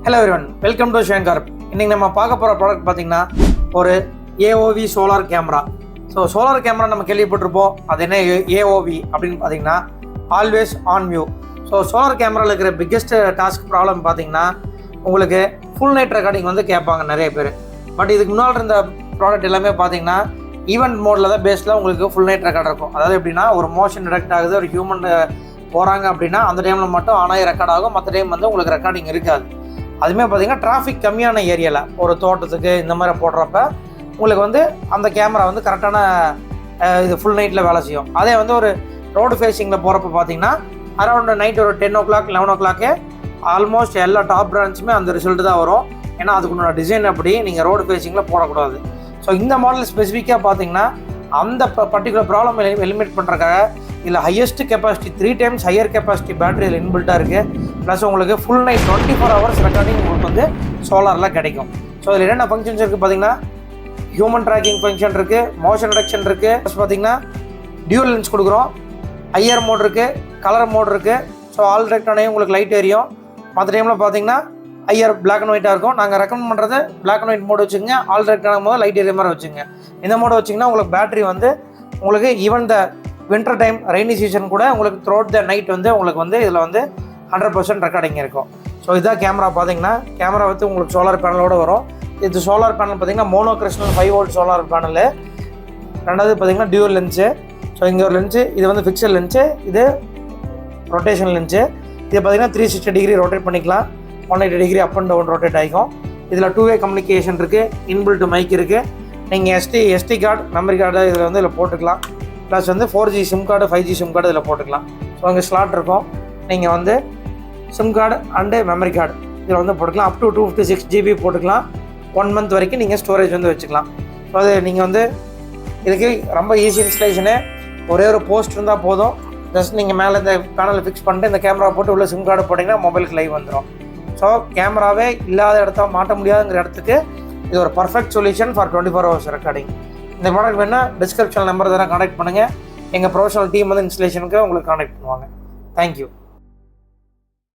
Hello everyone, welcome to Shankar. இன்றைக்கி நம்ம பார்க்க போகிற ப்ராடக்ட் பார்த்திங்கன்னா ஒரு AOV solar camera. So solar camera நம்ம கேள்விப்பட்டிருப்போம். அது என்ன ஏஓவி அப்படின்னு பார்த்தீங்கன்னா always on view. So solar கேமராவில் இருக்கிற பிக்கெஸ்ட் டாஸ்க் ப்ராப்ளம் பார்த்தீங்கன்னா உங்களுக்கு ஃபுல் நைட் ரெக்கார்டிங் வந்து கேட்பாங்க நிறைய பேர். பட் இதுக்கு முன்னால் இருந்த ப்ராடக்ட் எல்லாமே பார்த்தீங்கன்னா ஈவெண்ட் மோடில் தான் பேஸில் உங்களுக்கு ஃபுல் நைட் ரெக்கார்ட் இருக்கும். அதாவது எப்படின்னா ஒரு மோஷன் டிடெக்ட் ஆகுது, ஒரு ஹியூமன் போகிறாங்க அப்படின்னா அந்த டைமில் மட்டும் ஆனாய் ரெக்கார்ட் ஆகும், மற்ற டைம் வந்து உங்களுக்கு ரெக்கார்டிங் இருக்காது. அதுவுமே பார்த்திங்கன்னா டிராஃபிக் கம்மியான ஏரியாவில் ஒரு தோட்டத்துக்கு இந்த மாதிரி போடுறப்ப உங்களுக்கு வந்து அந்த கேமரா வந்து கரெக்டான இது ஃபுல் நைட்டில் வேலை செய்யும். அதே வந்து ஒரு ரோடு ஃபேஸிங்கில் போகிறப்ப பார்த்தீங்கன்னா அரௌண்ட் நைட் ஒரு 10 o'clock 11 o'clock ஆல்மோஸ்ட் எல்லா டாப் பிராண்ட்ஸுமே அந்த ரிசல்ட் தான் வரும். ஏன்னா அதுக்குள்ள டிசைன் அப்படி நீங்கள் ரோடு ஃபேஸிங்கில் போடக்கூடாது. ஸோ இந்த மாடல் ஸ்பெசிஃபிக்காக பார்த்தீங்கன்னா அந்த பர்டிகுலர் ப்ராப்ளம் எலிமினேட் பண்ணுறக்காக இதில் highest capacity 3 times higher capacity battery இதில் இன்பில்ட்டாக இருக்குது. ப்ளஸ் உங்களுக்கு ஃபுல் நைட் 24 hours ரெக்கார்டிங் உங்களுக்கு வந்து சோலாரில் கிடைக்கும். ஸோ இதில் என்னென்ன ஃபங்க்ஷன்ஸ் இருக்குது பார்த்தீங்கன்னா ஹியூமன் ட்ராக்கிங் ஃபங்க்ஷன் இருக்குது, மோஷன் ரிடக்ஷன் இருக்குது, ப்ளஸ் பார்த்தீங்கன்னா டியூல் லென்ஸ் கொடுக்குறோம், ஐஆர் மோட் இருக்குது, கலர் மோட் இருக்குது. ஸோ ஆல் ரெக்டானே உங்களுக்கு லைட் எரியும். மற்ற டைமில் பார்த்தீங்கன்னா ஐஆர் பிளாக் அண்ட் ஒயிட்டாக இருக்கும். நாங்கள் ரெக்கமெண்ட் பண்ணுறது பிளாக் அண்ட் ஒயிட் மோடு வச்சுங்க, ஆல் ரெக்டானும் போது லைட் எரிய மாதிரி வச்சுங்க. இந்த மோடு வச்சிங்கன்னா உங்களுக்கு பேட்டரி வந்து உங்களுக்கு even the winter time rainy season கூட உங்களுக்கு த்ரோட் த நைட் வந்து உங்களுக்கு வந்து இதில் வந்து 100% ரெக்கார்டிங் இருக்கும். ஸோ இதான் கேமரா. பார்த்தீங்கன்னா கேமரா வந்து உங்களுக்கு சோலார் பேனலோடு வரும். இது சோலார் பேனல் பார்த்தீங்கன்னா mono crystal 5 volt solar panel. ரெண்டாவது பார்த்தீங்கன்னா டியூல் லென்ஸு. ஸோ இங்கே ஒரு லென்ஸு, இது வந்து ஃபிக்ஸல் லென்ஸு, இது ரொட்டேஷன் லென்ஸு. இது பார்த்தீங்கன்னா 360 degree ரொட்டேட் பண்ணிக்கலாம், 180 degree up and down rotate ஆகிக்கும். இதில் 2-way கம்யூனிகேஷன் இருக்குது, இன்பில்ட் மைக் இருக்குது. நீங்கள் எஸ்டி கார்டு மெமரி கார்டு இதில் போட்டுக்கலாம். ப்ளஸ் வந்து 4G sim card 5G sim card இதில் போட்டுக்கலாம். ஸோ அங்கே ஸ்லாட் இருக்கும். நீங்கள் வந்து sim card and memory card இதில் வந்து போட்டுக்கலாம். அப் டு 256 GB போட்டுக்கலாம். 1 month வரைக்கும் நீங்கள் ஸ்டோரேஜ் வந்து வச்சுக்கலாம். ஸோ அது நீங்கள் வந்து இதுக்கு ரொம்ப ஈஸி இன்ஸ்டலேஷனு. ஒரே ஒரு போஸ்ட் இருந்தால் போதும். ஜஸ்ட் நீங்கள் மேலே இந்த பேனலில் ஃபிக்ஸ் பண்ணிட்டு இந்த கேமரா போட்டு உள்ள சிம் கார்டு போட்டிங்கன்னா மொபைலுக்கு லைவ் வந்துடும். ஸோ கேமராவே இல்லாத இடத்த மாட்ட முடியாதுங்கிற இடத்துக்கு இது ஒரு perfect solution for 24 hours recording. இந்த ப்ராடக்ட் வேணால் டிஸ்கிரிப்ஷன் நம்பர் தர கான்டாக்ட் பண்ணுங்கள். எங்கள் ப்ரொஃபஷனல் டீம் வந்து இன்ஸ்டலேஷனுக்கு உங்களுக்கு கான்டாக்ட் பண்ணுவாங்க. தேங்க்யூ.